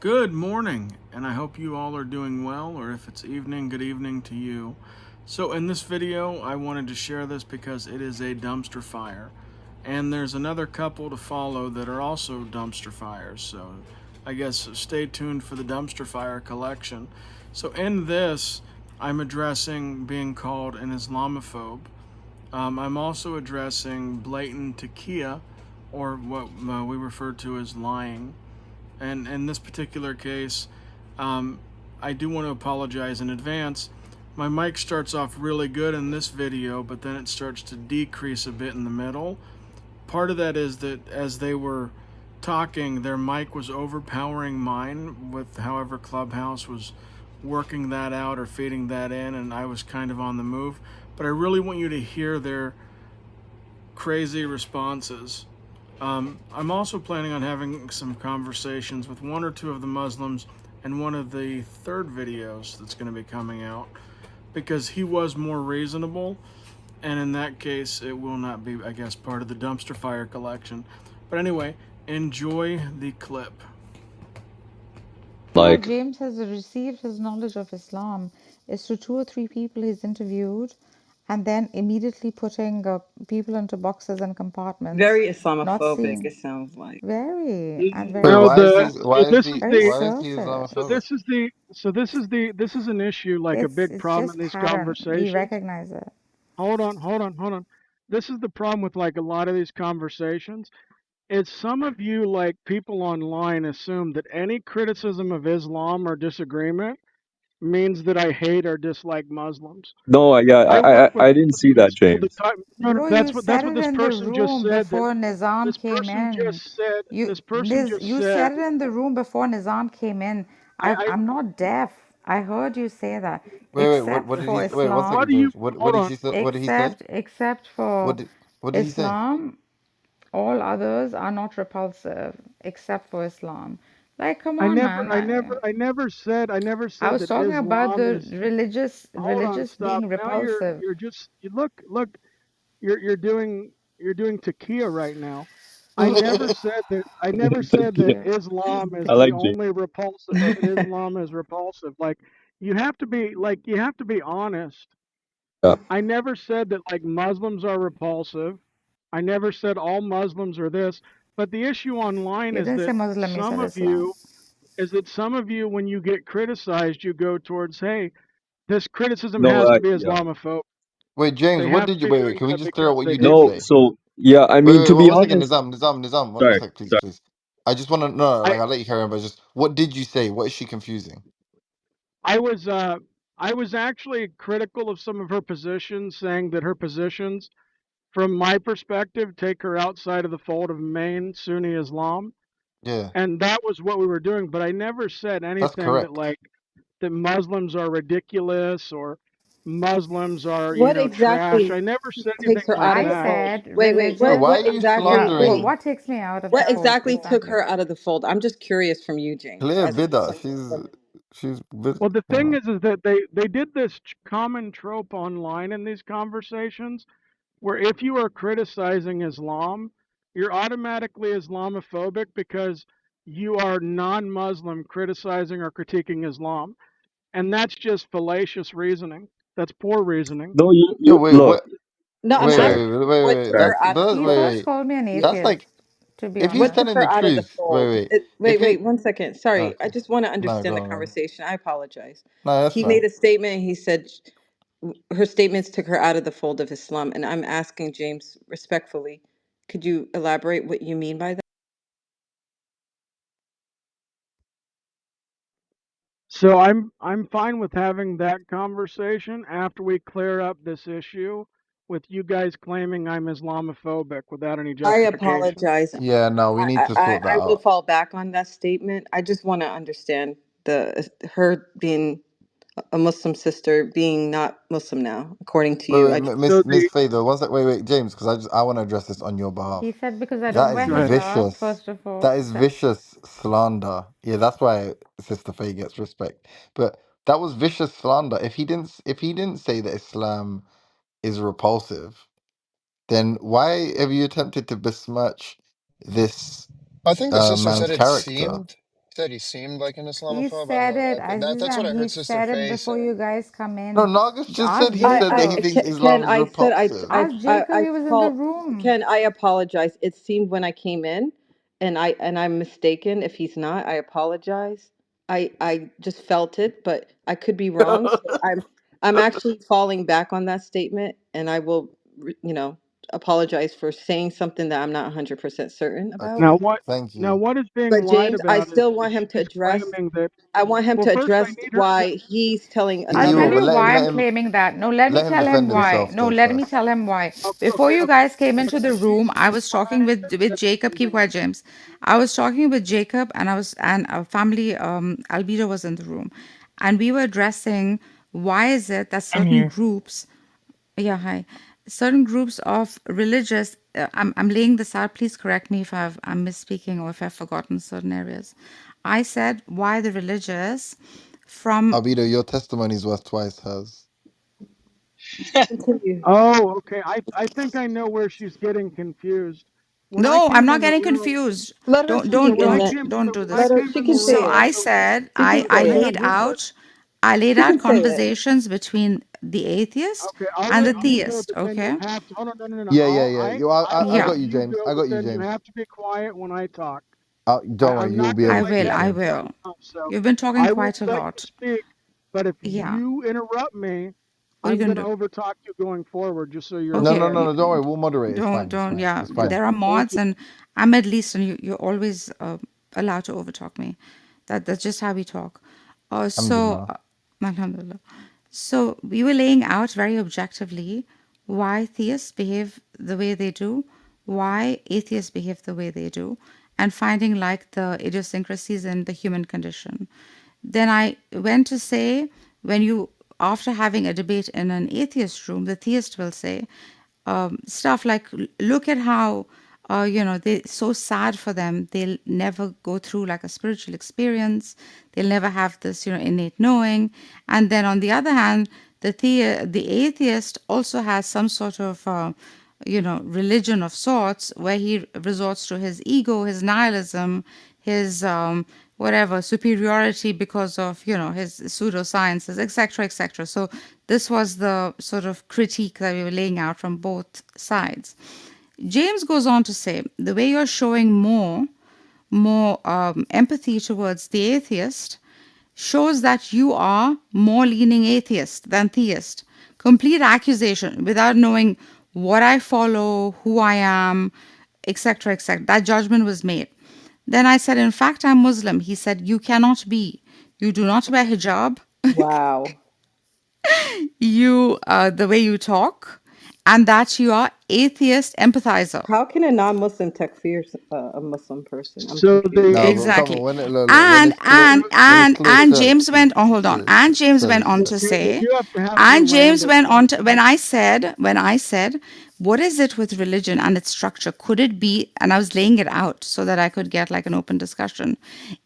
Good morning, and I hope you all are doing well, or if it's evening, good evening to you. So, in this video, I wanted to share this because it is a dumpster fire, and there's another couple to follow that are also dumpster fires. So, I guess stay tuned for the dumpster fire collection. So, in this, I'm addressing being called an Islamophobe. I'm also addressing blatant taqiyya, or what we refer to as lying. And in this particular case, um, I do want to apologize in advance. My mic starts off really good in this video, but then it starts to decrease a bit in the middle. Part of that is that as they were talking, their mic was overpowering mine with however Clubhouse was working that out or feeding that in, and I was kind of on the move. But I really want you to hear their crazy responses. I'm also planning on having some conversations with one or two of the Muslims in one of the third videos that's going to be coming out because he was more reasonable, and in that case, it will not be, I guess, part of the dumpster fire collection. But anyway, enjoy the clip. How Like, James has received his knowledge of Islam is through two or three people he's interviewed and then immediately putting people into boxes and compartments, Very not Islamophobic, seeing it sounds like. very and Wait, very No, why is he? the Why so is this is he? very the Why is he surface. so Islamophobic? this is the so this is an issue, like a big It's problem just in these pattern. We conversations. recognize it. Hold on. This is the problem with like a lot of these conversations. Is some of you, like people online, assume that any criticism of Islam or disagreement means that I hate or dislike Muslims. no, yeah, I I, work I, with I didn't see that, Muslims all the James. time. No, Bro, you that's said what it this in the person just room said. That before Nizam this came person in. just said. You, This person Niz, just you said said. it in the room before Nizam came in. I I'm not deaf. I heard you say that. Wait, what? Except What did he? for Wait, one What Islam, second, do you? James. What? What Hold did on. he say? What did he say? except for What did he say? Islam, all others are not repulsive, except for Islam. Like, come I on, never, man. I never, I never I said was that talking about Islam the is. Hold on, religious stop. being Now repulsive. you're just you look. You're doing takia right now. I never said that. I never said that Taqiyya. Islam is I the like James. only repulsive. That Islam is repulsive. Like you have to be honest. Yeah. I never said that like Muslims are repulsive. I never said all Muslims are this. But the issue online You is didn't say that Muslim, you some said of Islam. you when you get criticized, you go towards, hey, this criticism No, has to be yeah. Islamophobic. Wait, James. They What have did to you? be Wait. doing Can we that just clear up because what they you did No, say? disagree. so, yeah, I mean, to be One second, honest, Nizam. Nizam. One sorry, sec, please, sorry. please. I just want to know. I Like, I'll let you carry on, but just what did you say? What is she confusing? I was uh I was actually critical of some of her positions, saying that her positions, from my perspective, take her outside of the fold of main Sunni Islam, Yeah, and that was what we were doing. But I never said that's anything that correct. like that Muslims are ridiculous or Muslims are, What trash. exactly I never said takes anything her like out I of the that. fold? said Wait. Wait, religion. why What are you exactly? Yeah, Wait. slandering what takes me out of the What fold exactly took precisely? her out of the fold? I'm just curious from you, James, clear as a bidder? Muslim. She's bid. Well, the You thing know. is that they did this common trope online in these conversations where if you are criticizing Islam, you're automatically Islamophobic because you are non-Muslim criticizing or critiquing Islam, and that's just fallacious reasoning. That's poor reasoning. No, Yo, you wait, look, what? No, I'm Wait, sorry, asking wait, you wait, wait, what wait. took sorry. her out of the He Wait, fold. first wait. called me an Yeah. That's like atheist, to be if he's What honest. took telling the her out of the truth. Wait, fold? wait. Wait, If he, wait, one second. Sorry, I okay, just want to no, understand go the on, go on. conversation. I apologize. No, that's He fine. made a statement. He said her statements took her out of the fold of Islam, and I'm asking James respectfully, could you elaborate what you mean by that? So I'm fine with having that conversation after we clear up this issue with you guys claiming I'm Islamophobic without any I justification. apologize. Yeah, no, we need to sort that I will out. fall back on that statement. I just want to understand the her being a Muslim sister being not Muslim now, according to Wait, you. wait, I just So Miss the Fader, one sec. Wait, James, because I want to address this on your He behalf. said because I don't That wear is go ahead. hijab, vicious. first of all. That is vicious slander. Yeah, that's why Sister Faye gets respect. But that was vicious slander. If he didn't say that Islam is repulsive, then why have you attempted to besmirch this I think the sister man's said it character? seemed. said he seemed like an He Islamophobe. I don't said know. it, That's what Azizan. I He heard Sister said it Faye before say. you guys come No, in. Nagus just said Ask he said that he Jacob. thinks Ken, Islam is I said repulsive. Ask Jacob. He was in the room. Ken, I apologize. It seemed when I came in, and I'm mistaken. If he's not, I apologize. I just felt it, but I could be wrong. So I'm actually falling back on that statement, and I will, apologize for saying something that I'm not 100% certain about. Now Okay, what? thank Now you. what is being But lied James, I about is still want him to she's address. claiming that. I want him Well, to first I address need her to. why he's telling I'll You tell will, another but you why I'm let him claiming that. No, let me let him tell him defend why. himself No, though let me first. tell him why. Before Okay, you okay. guys came But into if the she's room, I being was talking quiet, with then Jacob. I'm Keep gonna. quiet, James. I was talking with Jacob, and our family, Albedo was in the room, and we were addressing why is it that I'm certain here. groups, yeah, hi, certain groups of religious. I'm laying this out. Please correct me if I'm misspeaking or if I've forgotten certain areas. I said why the religious from Albedo, your testimony is worth twice hers. continue. Oh, okay. I think I know where she's getting confused. When I No, I'm came not in the getting room, confused. Let her Don't so speak, don't when and I don't then came in don't the do when I this. let her. came She in the can room, So say it. I so said She can I say it. laid hang on. I laid She out can say it. conversations between the atheist Okay, I'll and the let you go, theist, but then you okay? have to. Oh no, no, no, no. Yeah, yeah, yeah. I I'll Yeah, got let you, you James. go, I but got you, then you James. have to be quiet when I talk. Don't worry, I'm you'll not be going to able I to let will, speak you I soon. keep will. cutting off. So You've been talking I will quite a let you lot. speak, but if Yeah. you interrupt me, What are you I'm gonna going to do? overtalk you going forward. Just so you're No, no, aware. no, Okay, no. Don't worry, we'll moderate. It's fine. It's don't. fine. Yeah, It's Okay, fine. there are thank mods, you. and I'm at least, and you're always allowed to overtalk me. That's just how we talk. Alhamdulillah. Alhamdulillah. So we were laying out very objectively why theists behave the way they do, why atheists behave the way they do, and finding like the idiosyncrasies in the human condition. Then I went to say, when you, after having a debate in an atheist room, the theist will say stuff like, look at how, they're so sad for them. They'll never go through like a spiritual experience. They'll never have this, innate knowing. And then on the other hand, the atheist also has some sort of, religion of sorts where he resorts to his ego, his nihilism, his whatever superiority because of his pseudosciences, etc., etc. So this was the sort of critique that we were laying out from both sides. James goes on to say the way you're showing more empathy towards the atheist shows that you are more leaning atheist than theist. Complete accusation without knowing what I follow, who I am, etc., etc. That judgment was made. Then I said, in fact, I'm Muslim. He said, you cannot be. You do not wear hijab. Wow. You, the way you talk, and that you are atheist empathizer. How can a non-Muslim takfir a Muslim person? I'm So confused. No, but come on, Exactly. when it look, look, And and when it's and clear, and sir, James went oh hold on. And James sir, went on sir. to okay, well, say, you have to have her and land James it. went So on to when I said, what is it with religion and its structure? Could it be, and I was laying it out so that I could get like an open discussion.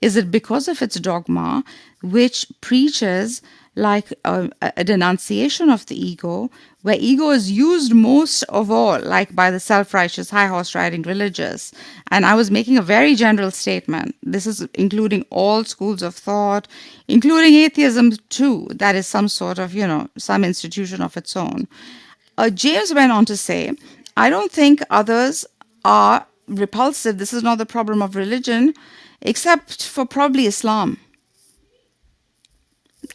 Is it because of its dogma, which preaches like a denunciation of the ego, where ego is used most of all, like by the self righteous, high horse riding religious. And I was making a very general statement. This is including all schools of thought, including atheism too, that is some sort of, some institution of its own. James went on to say, I don't think others are repulsive. This is not the problem of religion, except for probably Islam.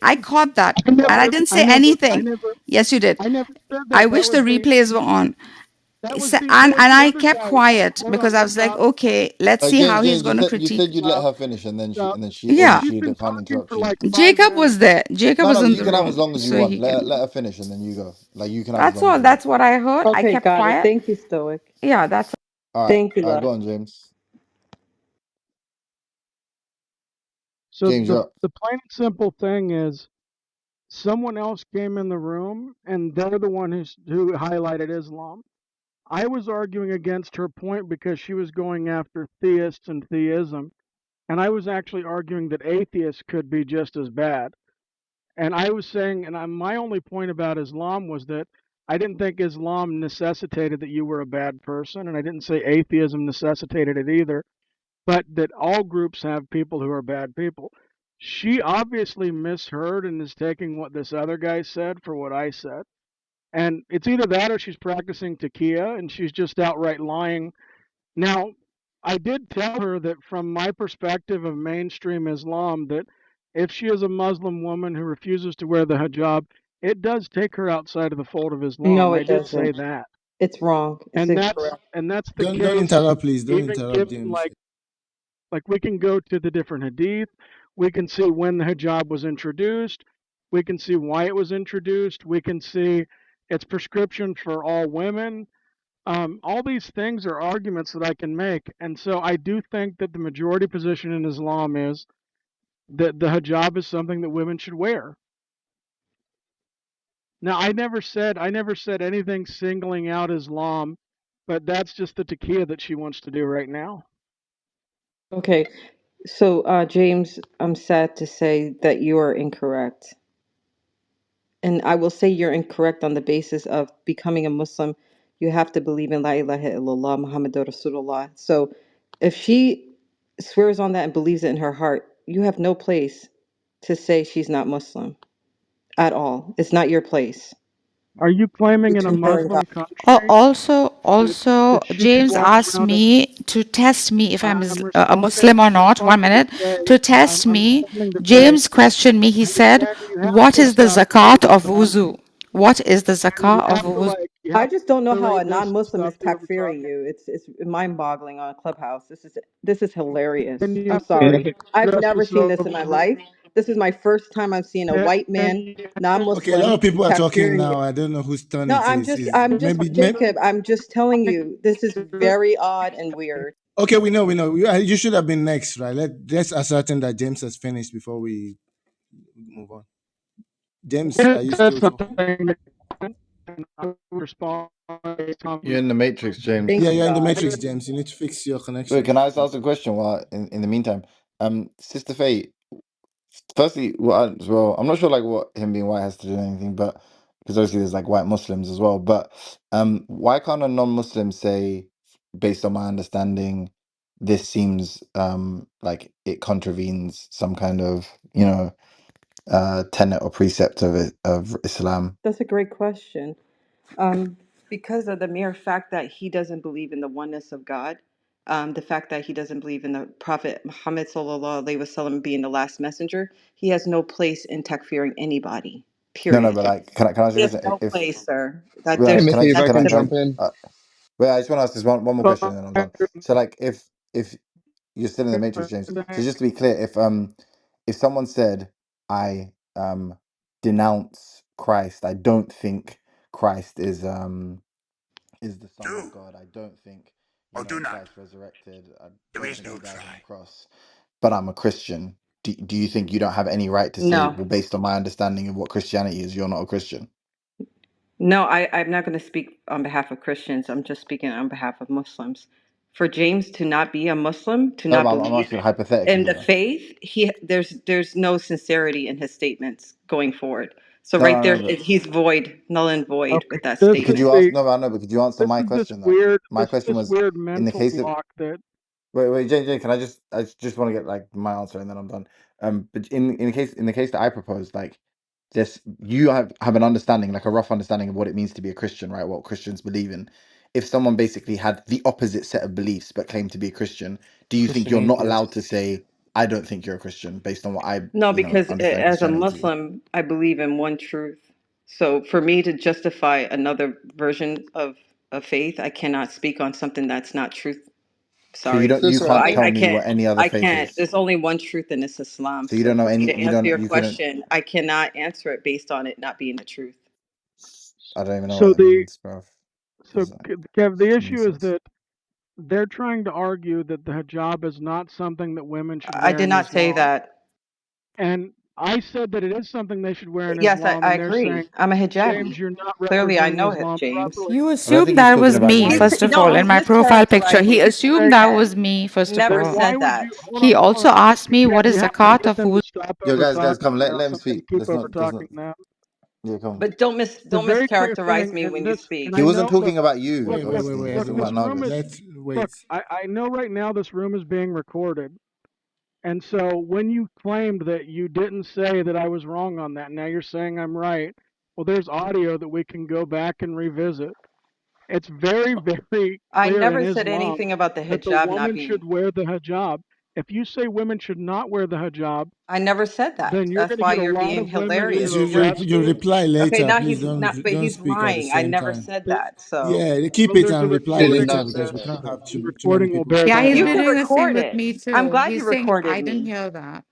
I caught that, I and I never, didn't I say never, I anything. never, Yes, you did. I never said I that. wish the replays were on. That was And the I other kept guy. quiet Hold because on. I was like, okay, let's see James, how he's James, going to you critique. said you'd let Stop, her finish, and then stop. Yeah, She's she'd been can't talking interrupt for you. like 5 Jacob was minutes. there. Jacob No, was no, in you the can have as room, long as you so want. he can. Let her finish, and then you go. Like you can have as That's long as all. you want. That's what I heard. I Okay, kept got it. quiet. Thank you, Stoic. Yeah, that's Thank you, All right, love. go on, James. So James, you're up. the plain and simple thing is, someone else came in the room, and they're the one who highlighted Islam. I was arguing against her point because she was going after theists and theism, and I was actually arguing that atheists could be just as bad. And I was saying, and my only point about Islam was that I didn't think Islam necessitated that you were a bad person, and I didn't say atheism necessitated it either. but that all groups have people who are bad people. She obviously misheard and is taking what this other guy said for what I said. And it's either that or she's practicing Taqiyya and she's just outright lying. Now, I did tell her that from my perspective of mainstream Islam, that if she is a Muslim woman who refuses to wear the hijab, it does take her outside of the fold of Islam. No, I it did say doesn't. that. It's wrong. It's And that's incorrect. and that's the Don't case interrupt, please. Don't even interrupt given James. like we can go to the different hadith, we can see when the hijab was introduced, we can see why it was introduced, we can see its prescription for all women. All these things are arguments that I can make, and so I do think that the majority position in Islam is that the hijab is something that women should wear. Now, I never said anything singling out Islam, but that's just the taqiyya that she wants to do right now. Okay, so James, I'm sad to say that you are incorrect. And I will say you're incorrect on the basis of becoming a Muslim. You have to believe in La ilaha illallah Muhammadur Rasulullah. So if she swears on that and believes it in her heart, you have no place to say she's not Muslim at all. It's not your place Are you claiming in a between her and God. Muslim country that Also, that she could James walk asked around and me to test me if I'm I'm a responding. Muslim or I'm not. One responding to minute. say To test I'm me, responding to say James questioned me. He said, again. You have "What to is the stop zakat of responding, wuzu? What is the and zakah of wuzu?" you I have just don't know to how a moderate this and non-Muslim stop is the over takfiring talking. you. It's mind-boggling on Clubhouse. This is hilarious. Can you I'm Okay. sorry. I've address never this seen this in my life. This is my first time I'm seeing a white Can man, you Okay, a lot non-Muslim, of people are talking takfiring you. now. I don't know whose turn No, it I'm is. just Is I'm just maybe, Jacob. I'm just telling you this is very odd and weird. okay, we know, we know. You should have been next, right? Let's ascertain that James has finished before we move on. James, are you said still talking? something and I will respond based on You're in the matrix, James. Thank Yeah, you, you're in the God. matrix, James. You need to fix your Wait, connection. can I just ask a question while in the meantime? Sister Faye, firstly, well, I'm not sure like what him being white has to do with anything, but because obviously there's like white Muslims as well. But why can't a non-Muslim say, based on my understanding, this seems like it contravenes some kind of, tenet or precept of of Islam? That's a great question. Um, because of the mere fact that he doesn't believe in the oneness of God, the fact that he doesn't believe in the Prophet Muhammad sallallahu alaihi wasallam being the last messenger, he has no place in takfiring anybody. No, Period. but like, can I ask He you a has question? no place, sir. That Well, Hey, there's can I Mickey, if just I that's can can jump different. in. wait, I just want to ask this one more question and then I'm done. So like if you're still in the matrix, James. So just to be clear, if someone said I denounce Christ, I don't think Christ is the Son of God. I don't think, Christ resurrected. I don't think he died on the cross. But I'm a Christian. Do you think you don't have any right to say, No, well, based on my understanding of what Christianity is, you're not a Christian? no, I'm not going to speak on behalf of Christians. I'm just speaking on behalf of Muslims. For James to not be a Muslim, to No, not but I'm believe asking hypothetically, in the you know. faith, there's no sincerity in his statements going forward. So No, right I there, know, but he's void, null and void Okay, with that this But could is statement. you ask? the No, I know. But could you answer this my is this question though? weird My this question this was, weird in the mental case of block that wait, Jane, can I just want to get like my answer and then I'm done. But in the case that I proposed, like, just you have an understanding, like a rough understanding of what it means to be a Christian, right? What Christians believe in. If someone basically had the opposite set of beliefs but claimed to be a Christian, do you think Christian you're not atheist. allowed to say, I don't think you're a Christian based on what I, No, because understand as a Christianity to be? Muslim, I believe in one truth. So for me to justify another version of faith, I cannot speak on something that's not truth. So you Sorry. don't, you Sister, So can't tell I me can't. what any other I faith can't. is. There's only one truth, and it's Islam. So you So don't know for me any, to answer your you couldn't. question, I cannot answer it based on it not being the truth. I don't even know what so that the means, bro. so Is Kev, the issue is Jesus? that they're trying to argue that the hijab is not something that women should I wear did in not say Islam, that. and I said that it is something they should wear in Yes, Islam, I and they're agree. saying, I'm a hijabi. James, you're not Clearly, I representing know it, Islam James. properly. You I don't assumed think he's that talking was about me, you. first of No, all, in he's my profile picture. mischaracterizing. He He assumed that said was me, first of never Then all. why said would that. you He hold also on? asked me Kev, what you is have to zakat get of them to wuzu. stop Yo, over guys, talking come. me, or Let else him I'm going speak. to keep Let's over not. Let's not. talking now. Yeah, come on. But don't It's a very clear mischaracterize thing, me and when you this, and speak. He I wasn't know. talking about you, Look, look, Augustine. He was look. talking about This room is. Nagas. Let's wait. Look, I know right now this room is being recorded, and so when you claimed that you didn't say that I was wrong on that, now you're saying I'm right. Well, there's audio that we can go back and revisit. It's very, very I clear in never said Islam anything about the that the hijab not woman being. should wear the hijab. If you say women should not wear the hijab, I never said that. then you're That's going to why get a you're lot being of women that Please, hilarious. are you arrested. reply Okay, later. now Please he's not, but don't he's speak at the lying. I same never time. said There- that. So Yeah, keep Well, it there's a and reply Didn't later recording know of that. because this. we can't have The too many recording will people bear Yeah, that he's you been out. can doing the same record with it. me I'm too. glad you He's saying, recorded I didn't me. hear that.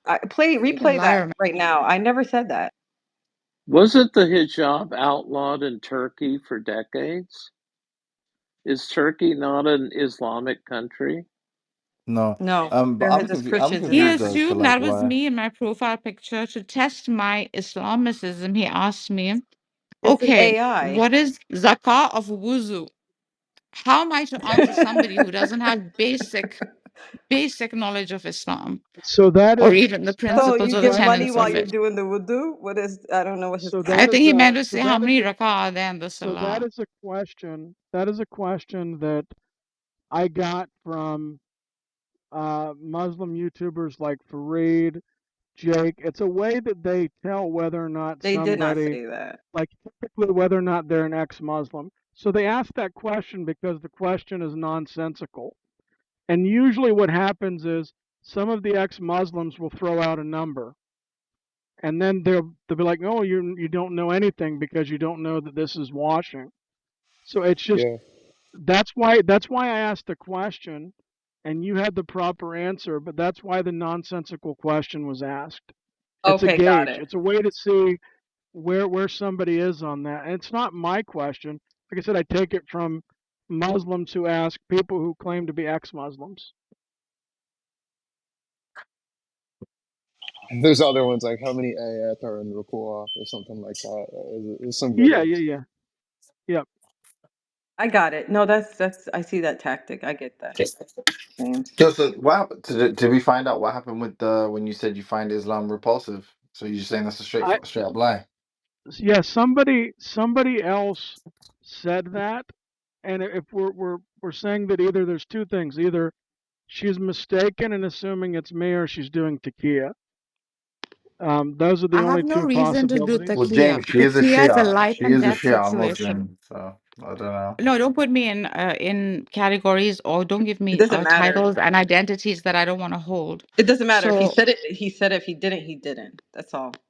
He's a Replay that liar. right now. I never said that. Wasn't the hijab outlawed in Turkey for decades? Is Turkey not an Islamic country? No. No, But there's I'm Christians in He that confused as country. to assumed like that was why. me in my profile picture to test my Islamicism. He asked me, It's an okay, AI. what is zakah of wuzu? How am I to answer somebody who doesn't have basic knowledge of Islam So that or is even the So principles you or the a give money tenets while of you're question. it? doing the wudu? What is, I don't know what his So I that question. think is he a meant to so say how that is many a rak'ah are there in the so that salah. is a question. That is a question that I got from Muslim YouTubers like Fareed, Jake. It's a way that they tell whether or not They did not somebody, say that. like typically whether or not they're an ex-Muslim. So they ask that question because the question is nonsensical. And usually what happens is some of the ex-Muslims will throw out a number. And then they'll be like, "Oh, you don't know anything because you don't know that this is washing." So it's just Yeah. that's why I asked the question, and you had the proper answer, but that's why the nonsensical question was asked. It's a Okay, got gauge. it. It's a way to see where somebody is on that. And it's not my question. Like I said, I take it from Muslims who ask people who claim to be ex-Muslims. There's other ones like how many ayat are in ruku or something like that. There's some good Yeah, yeah, ones. yeah, yeah. I got it. No, that's I see that tactic. I get that, James. Just what happened? Did we find out what happened with the when you said you find Islam repulsive? So you're saying that's a I straight up lie? yeah. Somebody else said that, and if we're saying that either there's two things: either she's mistaken and assuming it's me, or she's doing Taqiyya. Those are the I have only no two reason to do possibilities. Well, taqiyya. James, she is a Taqiyya is a Shia. life She and is a death Shia situation. Muslim. So I don't know. No, don't put me in categories or don't give It me doesn't matter. titles and identities that I don't want to hold. It doesn't matter. If he So said it, he said it. If he didn't, he didn't. That's all.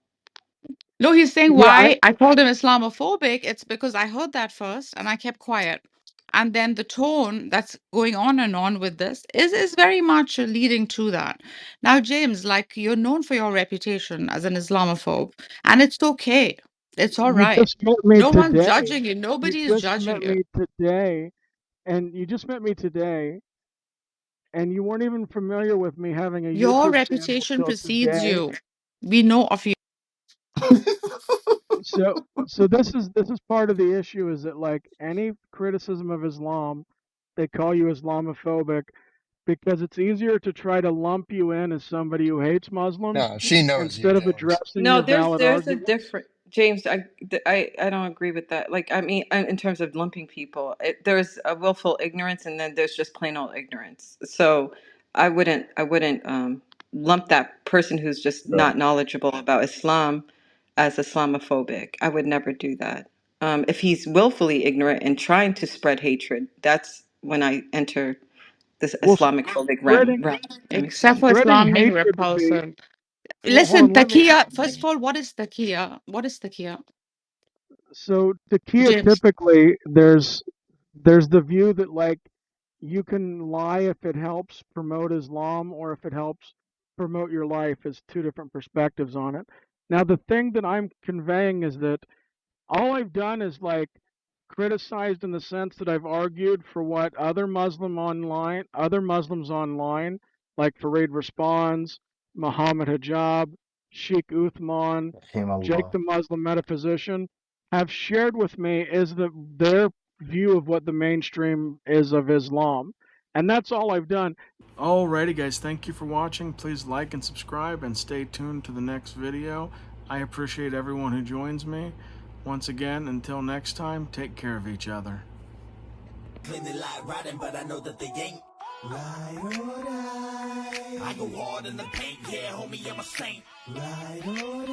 no, he's saying Yeah, why I called him Islamophobic. It's because I heard that first and I kept quiet. And then the tone that's going on and on with this is very much leading to that. Now, James, like you're known for your reputation as an Islamophobe, and it's okay. It's all you right. just met me No one's today. judging you. You Nobody is just judging met you. me today, and you just met me today, and you weren't even familiar with me having a Your YouTube channel reputation till precedes today. you. We know of you. So this is part of the issue is that like any criticism of Islam, they call you Islamophobic because it's easier to try to lump you in as somebody who hates Muslims No, she knows you, instead of James. addressing No, your valid there's a arguments. different James. I don't agree with that. Like I mean, in terms of lumping people, there's a willful ignorance, and then there's just plain old ignorance. So I wouldn't lump that person who's just Sure. not knowledgeable about Islam as Islamophobic. I would never do that. If he's willfully ignorant and trying to spread hatred, that's when I enter this Well, Islamic phobic spreading realm. That makes Except for sense. spreading Islam being hatred would be repulsive. well. Hold Listen, on, let me. Takia, first of all, what is Takia? What is Takia? So Takia James. typically there's the view that like you can lie if it helps promote Islam or if it helps promote your life is two different perspectives on it. Now the thing that I'm conveying is that all I've done is like criticized in the sense that I've argued for what other Muslims online, like Fareed Responds, Muhammad Hijab, Sheikh Uthman, Jake Rahimahullah. the Muslim Metaphysician, have shared with me is their view of what the mainstream is of Islam. And that's all I've done. Alrighty guys, thank you for watching. Please like and subscribe and stay tuned to the next video. I appreciate everyone who joins me. Once again, until next time, take care of each other. Claim they like riding, but I know that they ain't. Ride or die. I go hard in the paint, yeah, homie, I'm a saint. Ride or die.